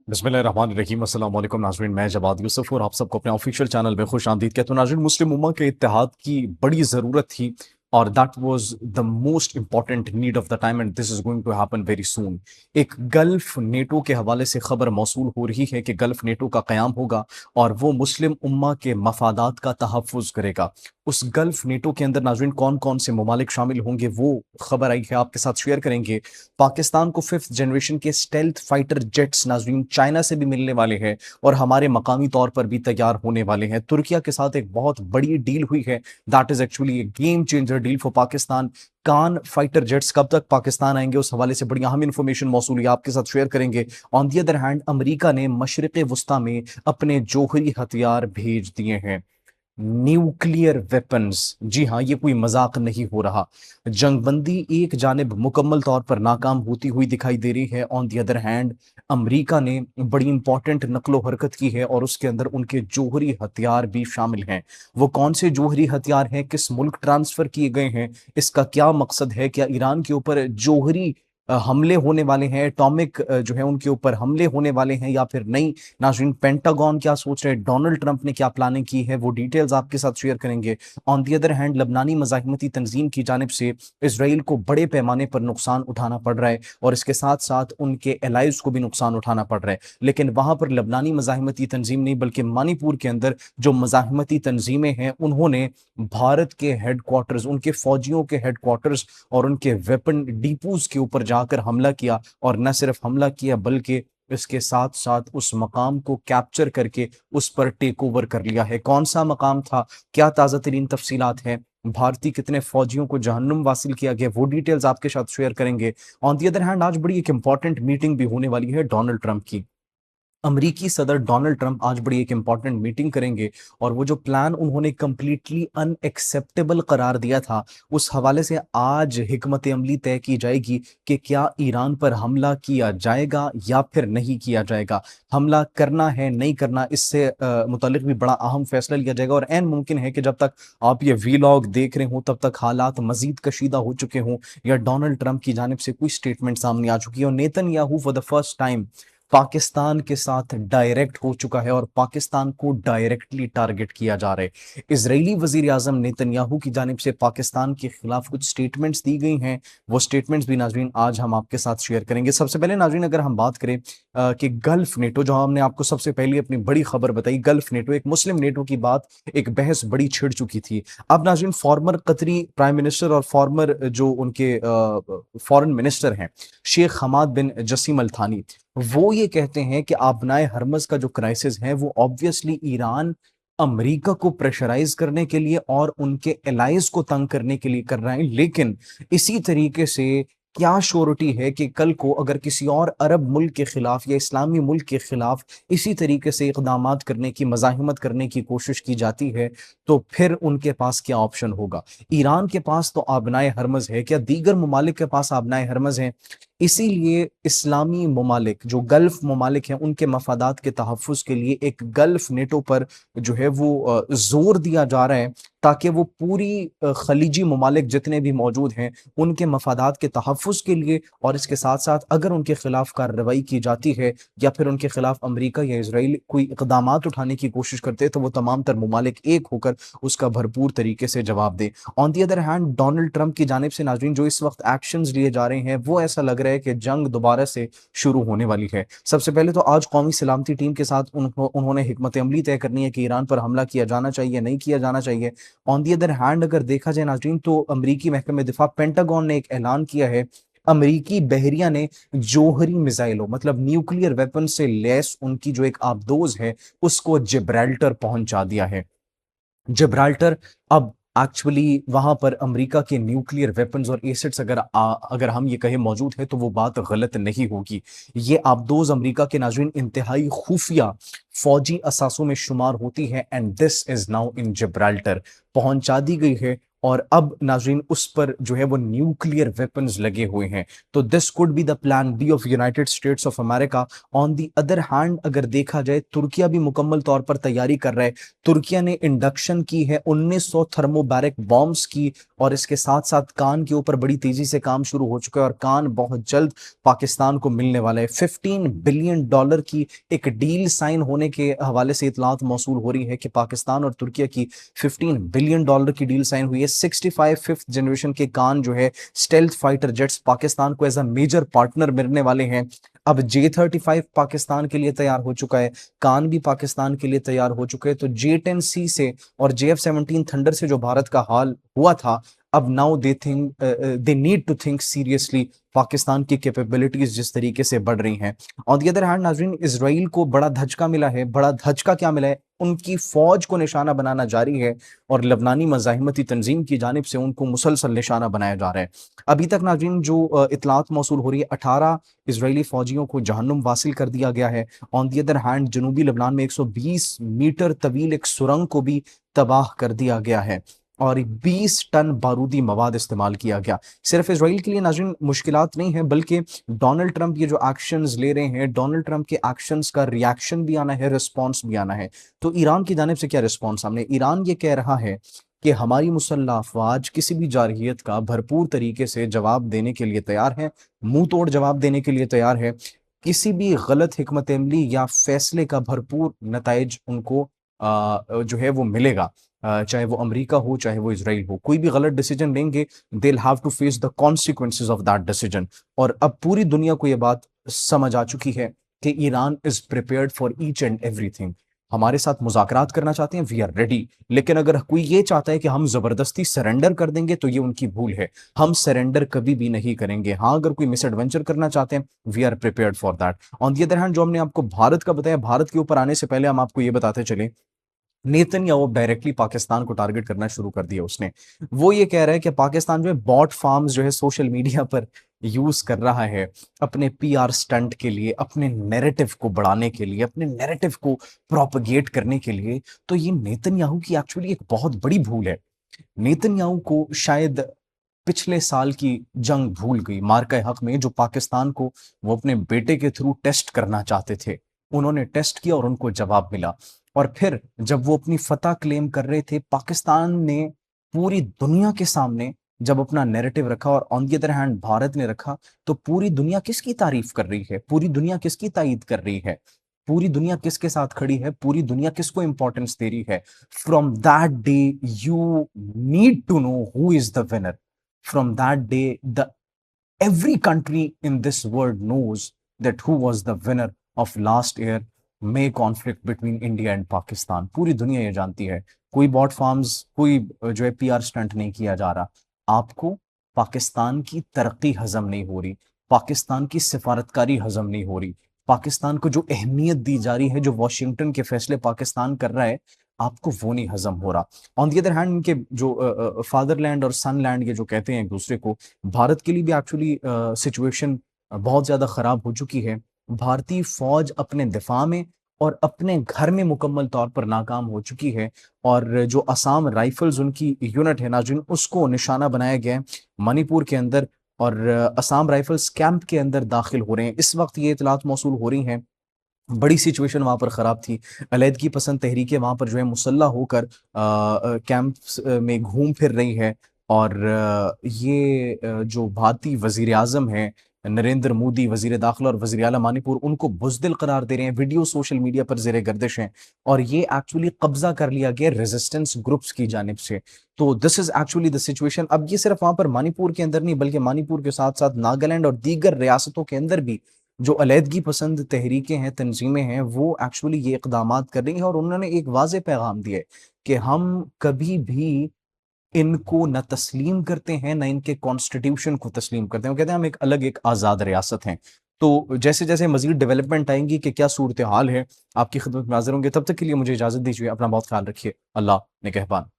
बिस्मिल्लाहिर्रहमानिर्रहीम। अस्सलाम वालेकुम नाज़रीन, मैं जवाद यूसुफ और आप सबको अपने ऑफिशियल चैनल में खुश आमदीद कहता हूँ। नाज़रीन, मुस्लिम उम्मा के इत्तेहाद की बड़ी ज़रूरत थी और that was the most important need of the time and this is going to happen very soon. एक गल्फ नेटो के हवाले से खबर मौसूल हो रही है कि गल्फ नेटो का क़याम होगा और वो मुस्लिम उम्मा के मफादात का तहफ़्फ़ुज़ करेगा। उस गल्फ नेटो के अंदर नाज़रीन कौन कौन से ममालिक शामिल होंगे वो खबर आई है, आपके साथ शेयर करेंगे। पाकिस्तान को 5th जनरेशन के स्टेल्थ फाइटर जेट्स नाज़रीन चाइना से भी मिलने वाले हैं और हमारे मकामी तौर पर भी तैयार होने वाले हैं। तुर्किया के साथ एक बहुत बड़ी डील हुई है, that is actually a game changer deal for Pakistan. KAAN fighter jets कब तक पाकिस्तान आएंगे, उस हवाले से बड़ी अहम इंफॉर्मेशन मौसूल है, आपके साथ शेयर करेंगे। On the other hand, America ने मशरिक वस्ता में अपने जोहरी हथियार भेज दिए हैं, न्यूक्लियर वेपन्स। जी हाँ, ये कोई मजाक नहीं हो रहा। जंगबंदी एक जानिब मुकम्मल तौर पर नाकाम होती हुई दिखाई दे रही है। On the other hand, America ने बड़ी इंपॉर्टेंट नकलो हरकत की है और उसके अंदर उनके जोहरी हथियार भी शामिल हैं। वो कौन से जोहरी हथियार हैं, किस मुल्क ट्रांसफर किए गए हैं, इसका क्या मकसद है, क्या ईरान के ऊपर जोहरी हमले होने वाले हैं, एटॉमिक जो है उनके ऊपर हमले होने वाले हैं या फिर नहीं। नाज़रीन, पेंटागन क्या सोच रहे हैं, डोनाल्ड ट्रंप ने क्या प्लानिंग की है, वो डिटेल्स आपके साथ शेयर करेंगे। ऑन दी अदर हैंड, लबनानी मज़ाहिमती तंजीम की जानिब से इसराइल को बड़े पैमाने पर नुकसान उठाना पड़ रहा है और इसके साथ साथ उनके एलाइज को भी नुकसान उठाना पड़ रहा है। लेकिन वहां पर लबनानी मज़ाहिमती तंजीम नहीं बल्कि मणिपुर के अंदर जो मज़ाहिमती तंजीमें हैं उन्होंने भारत के हेडक्वार्टर्स, उनके फौजियों के हेडक्वार्टर्स और उनके वेपन डिपोज के ऊपर जाकर हमला किया और न सिर्फ हमला किया बल्कि इसके साथ साथ उस मकाम को कैप्चर करके उस पर टेक ओवर कर लिया है। कौन सा मकाम था, क्या ताज़ा तरीन तफसीलात हैं, भारतीय कितने फौजियों को जहन्नुम वासिल किया गया, वो डिटेल्स आपके साथ शेयर करेंगे। ऑन दी अदर हैंड, आज बड़ी एक इंपॉर्टेंट मीटिंग भी होने वाली है डोनाल्ड ट्रंप की। अमरीकी सदर डोनाल्ड ट्रंप आज बड़ी एक इंपॉर्टेंट मीटिंग करेंगे और वो जो प्लान उन्होंने कंप्लीटली अनएक्सेप्टेबल करार दिया था, उस हवाले से आज हिकमत अमली तय की जाएगी कि क्या ईरान पर हमला किया जाएगा या फिर नहीं किया जाएगा। हमला करना है नहीं करना, इससे मुतालिक भी बड़ा अहम फैसला लिया जाएगा और एन मुमकिन है कि जब तक आप ये वीलॉग देख रहे हो तब तक हालात मजीद कशीदा हो चुके हों या डोनाल्ड ट्रंप की जानिब से कोई स्टेटमेंट सामने आ चुकी है और Netanyahu for the first time Pakistan के साथ डायरेक्ट हो चुका है और पाकिस्तान को डायरेक्टली टारगेट किया जा रहा है। इजरायली वजीर आजम नेतन्याहू की जानिब से पाकिस्तान के खिलाफ कुछ स्टेटमेंट्स दी गई हैं, वो स्टेटमेंट्स भी नाजरीन आज हम आपके साथ शेयर करेंगे। सबसे पहले नाजरीन, अगर हम बात करें कि गल्फ नेटो, जो हमने आपको सबसे पहले अपनी बड़ी खबर बताई, गल्फ नेटो एक मुस्लिम नेटो की बात, एक बहस बड़ी छिड़ चुकी थी। अब नाजरीन, फॉर्मर कतरी प्राइम मिनिस्टर और फॉर्मर जो उनके फॉरेन मिनिस्टर हैं, शेख हमाद बिन जसीम अल थानी, वो ये कहते हैं कि आबनाए हरमज का जो क्राइसिस है वो ऑब्वियसली ईरान अमेरिका को प्रेशराइज करने के लिए और उनके एलाइज को तंग करने के लिए कर रहा है। लेकिन इसी तरीके से क्या श्योरिटी है कि कल को अगर किसी और अरब मुल्क के खिलाफ या इस्लामी मुल्क के खिलाफ इसी तरीके से इकदामात करने की, मज़ाहिमत करने की कोशिश की जाती है तो फिर उनके पास क्या ऑप्शन होगा। ईरान के पास तो आबनाए हरमज है, क्या दीगर ममालिक के पास आबनाए हरमज हैं? इसीलिए इस्लामी ममालिक जो गल्फ ममालिक हैं उनके मफादात के तहफ़्फ़ुज़ के लिए एक गल्फ नेटो पर जो है वो जोर दिया जा रहा है ताकि वो पूरी खलीजी ममालिक जितने भी मौजूद हैं उनके मफादात के तहफ़्फ़ुज़ के लिए और इसके साथ साथ अगर उनके खिलाफ कार्रवाई की जाती है या फिर उनके खिलाफ अमेरिका या इसराइल कोई इक़दामात उठाने की कोशिश करते हैं तो वो तमाम तर ममालिक एक होकर उसका भरपूर तरीके से जवाब दें। On the other hand, Donald Trump की जानिब से नाज़रीन जो इस वक्त एक्शंस लिए जा रहे हैं वो ऐसा लग रहा है कि जंग दोबारा से शुरू होने वाली है। सबसे पहले तो आज कौमी सलामती टीम के साथ उन्होंने हिकमत अमली तय करनी है कि ईरान पर हमला किया जाना चाहिए, नहीं किया जाना चाहिए। ऑन दी अदर हैंड, अगर देखा जाए नाज़रीन तो अमरीकी महकमे दिफा पेंटागन ने एक ऐलान किया है, अमरीकी बहरिया ने जोहरी मिसाइलों मतलब न्यूक्लियर वेपन से लैस उनकी जो एक आबदोज है उसको जिब्राल्टर पहुंचा दिया है। जिब्राल्टर अब एक्चुअली वहां पर अमेरिका के न्यूक्लियर वेपन्स और एसिड्स अगर हम ये कहें मौजूद है तो वो बात गलत नहीं होगी। ये आबदोज अमेरिका के नाज़रीन इंतहाई खुफिया फौजी असासों में शुमार होती है and this is now in Gibraltar, पहुंचा दी गई है और अब नाजरीन उस पर जो है वो न्यूक्लियर वेपन्स लगे हुए हैं। तो this could be the plan B of United States of America. On the other hand अगर देखा जाए, तुर्किया भी मुकम्मल तौर पर तैयारी कर रहा है। तुर्किया ने इंडक्शन की है 1900 थर्मोबैरिक बॉम्ब्स की, और इसके साथ साथ कान के ऊपर बड़ी तेजी से काम शुरू हो चुका है, और कान बहुत जल्द पाकिस्तान को मिलने वाला है। $15 बिलियन की एक डील साइन होने के हवाले से इतलात मौसूल हो रही है कि पाकिस्तान और तुर्किया की $15 बिलियन की डील साइन हुई है। 65 फिफ्थ जनरेशन के कान जो है स्टेल्थ फाइटर जेट्स पाकिस्तान को एज अ मेजर पार्टनर मिलने वाले हैं। अब J-35 पाकिस्तान के लिए तैयार हो चुका है, कान भी पाकिस्तान के लिए तैयार हो चुके हैं। तो J-10C से और JF-17 थंडर से जो भारत का हाल हुआ था, अब now they need to think seriously. Pakistan की कैपेबिलिटीज जिस तरीके से बढ़ रही हैं। ऑन दी अदर हैंड नाजरीन, इजराइल को बड़ा धचका मिला है। बड़ा धचका क्या मिला है? उनकी फौज को निशाना बनाना जारी है, और लबनानी मज़ाहिमती तंजीम की जानिब से उनको मुसलसल निशाना बनाया जा रहा है। अभी तक नाजरीन जो इतलात मौसूल हो रही है, 18 इजरायली फौजियों को जहन्नुम वासिल कर दिया गया है। ऑन दी अदर हैंड जनूबी लबनान में 120 मीटर तवील एक सुरंग को भी तबाह कर दिया गया है, और 20 टन बारूदी मवाद इस्तेमाल किया गया। सिर्फ इसराइल के लिए नाज़रीन मुश्किलात नहीं है, बल्कि डोनाल्ड ट्रंप ये जो एक्शंस ले रहे हैं, डोनाल्ड ट्रंप के एक्शंस का रिएक्शन भी आना है, रिस्पॉन्स भी आना है। तो ईरान की जानिब से क्या रिस्पॉन्स सामने? ईरान ये कह रहा है कि हमारी मुसल्लह अफवाज किसी भी जारहियत का भरपूर तरीके से जवाब देने के लिए तैयार है, मुंह तोड़ जवाब देने के लिए तैयार है। किसी भी गलत हिकमत अमली या फैसले का भरपूर नताइज उनको जो है वो मिलेगा। चाहे वो अमेरिका हो, चाहे वो इसराइल हो, कोई भी गलत डिसीजन लेंगे, they will have to face the consequences of that decision. और अब पूरी दुनिया को ये बात समझ आ चुकी है कि Iran is prepared for each and everything. हमारे साथ मुज़ाकरात करना चाहते हैं, वी आर रेडी। लेकिन अगर कोई ये चाहता है कि हम जबरदस्ती सरेंडर कर देंगे, तो ये उनकी भूल है। हम सरेंडर कभी भी नहीं करेंगे। हाँ, अगर कोई मिस एडवेंचर करना चाहते हैं, we are prepared for that. On the other hand, जो हमने आपको भारत का बताया, भारत के ऊपर आने से पहले हम आपको ये बताते चले, नेतन्याहू डायरेक्टली पाकिस्तान को टारगेट करना शुरू कर दिया उसने। वो ये कह रहा है कि पाकिस्तान जो है बॉट फार्म्स जो है सोशल मीडिया पर यूज कर रहा है अपने पीआर स्टंट के लिए, अपने नैरेटिव को बढ़ाने के लिए, अपने नैरेटिव को प्रोपगेट करने के लिए। तो ये नेतन्याहू की एक्चुअली एक बहुत बड़ी भूल है। नेतन्याहू को शायद पिछले साल की जंग भूल गई मार्का हक में, जो पाकिस्तान को वो अपने बेटे के थ्रू टेस्ट करना चाहते थे। उन्होंने टेस्ट किया और उनको जवाब मिला। और फिर जब वो अपनी फतह क्लेम कर रहे थे, पाकिस्तान ने पूरी दुनिया के सामने जब अपना नैरेटिव रखा, और on the other hand Bharat ने रखा, तो पूरी दुनिया किसकी तारीफ कर रही है? पूरी दुनिया किसकी तायीद कर रही है? पूरी दुनिया किसके साथ खड़ी है? पूरी दुनिया किसको इंपॉर्टेंस दे रही है? From that day you need to know who is the winner. From that day the every country in this world knows that who was the winner of last year May conflict between India and Pakistan। पूरी दुनिया ये जानती है। कोई bot farms, कोई जो है PR stunt नहीं किया जा रहा। आपको पाकिस्तान की तरक्की हजम नहीं हो रही, पाकिस्तान की सिफारतकारी हजम नहीं हो रही, पाकिस्तान को जो अहमियत दी जा रही है, जो वॉशिंगटन के फैसले पाकिस्तान कर रहा है, आपको वो नहीं हजम हो रहा। ऑन दी अदर हैंड, इनके जो फादरलैंड और सनलैंड ये जो कहते हैं एक दूसरे को, भारत के लिए भी एक्चुअली सिचुएशन बहुत ज्यादा खराब हो चुकी है। भारतीय फौज अपने दिफा में और अपने घर में मुकम्मल तौर पर नाकाम हो चुकी है, और जो असम राइफल्स उनकी यूनिट है नाजिन, उसको निशाना बनाया गया है मणिपुर के अंदर, और असम राइफल्स कैंप के अंदर दाखिल हो रहे हैं। इस वक्त ये इतलात मौसूल हो रही हैं, बड़ी सिचुएशन वहां पर खराब थी। अलैदगी पसंद तहरीकें वहां पर जो है मुसल्ला होकर कैंप्स में घूम फिर रही है, और जो भारतीय वजीर आजम है नरेंद्र मोदी, वजीर दाखिला और वजीर आला मणिपुर, उनको बुजदिल करार दे रहे हैं। वीडियो सोशल मीडिया पर जेर गर्दिश हैं, और ये एक्चुअली कब्जा कर लिया गया रेजिस्टेंस ग्रुप्स की जानिब से। तो this is actually the situation. अब ये सिर्फ वहां पर मणिपुर के अंदर नहीं, बल्कि मणिपुर के साथ साथ नागालैंड और दीगर रियासतों के अंदर भी जो अलैदगी पसंद तहरीकें हैं, तंजीमें हैं, वो एक्चुअली ये इकदामात कर रही हैं। और उन्होंने एक वाज़ेह पैगाम दिया है कि हम कभी भी इनको न तस्लीम करते हैं, न इनके कॉन्स्टिट्यूशन को तस्लीम करते हैं। वो कहते हैं हम एक अलग, एक आज़ाद रियासत हैं। तो जैसे जैसे मजीद डेवलपमेंट आएंगी कि क्या सूरत हाल है, आपकी खिदमत में हाजिर होंगे। तब तक के लिए मुझे इजाज़त दीजिए। अपना बहुत ख्याल रखिए। अल्लाह निगहबान।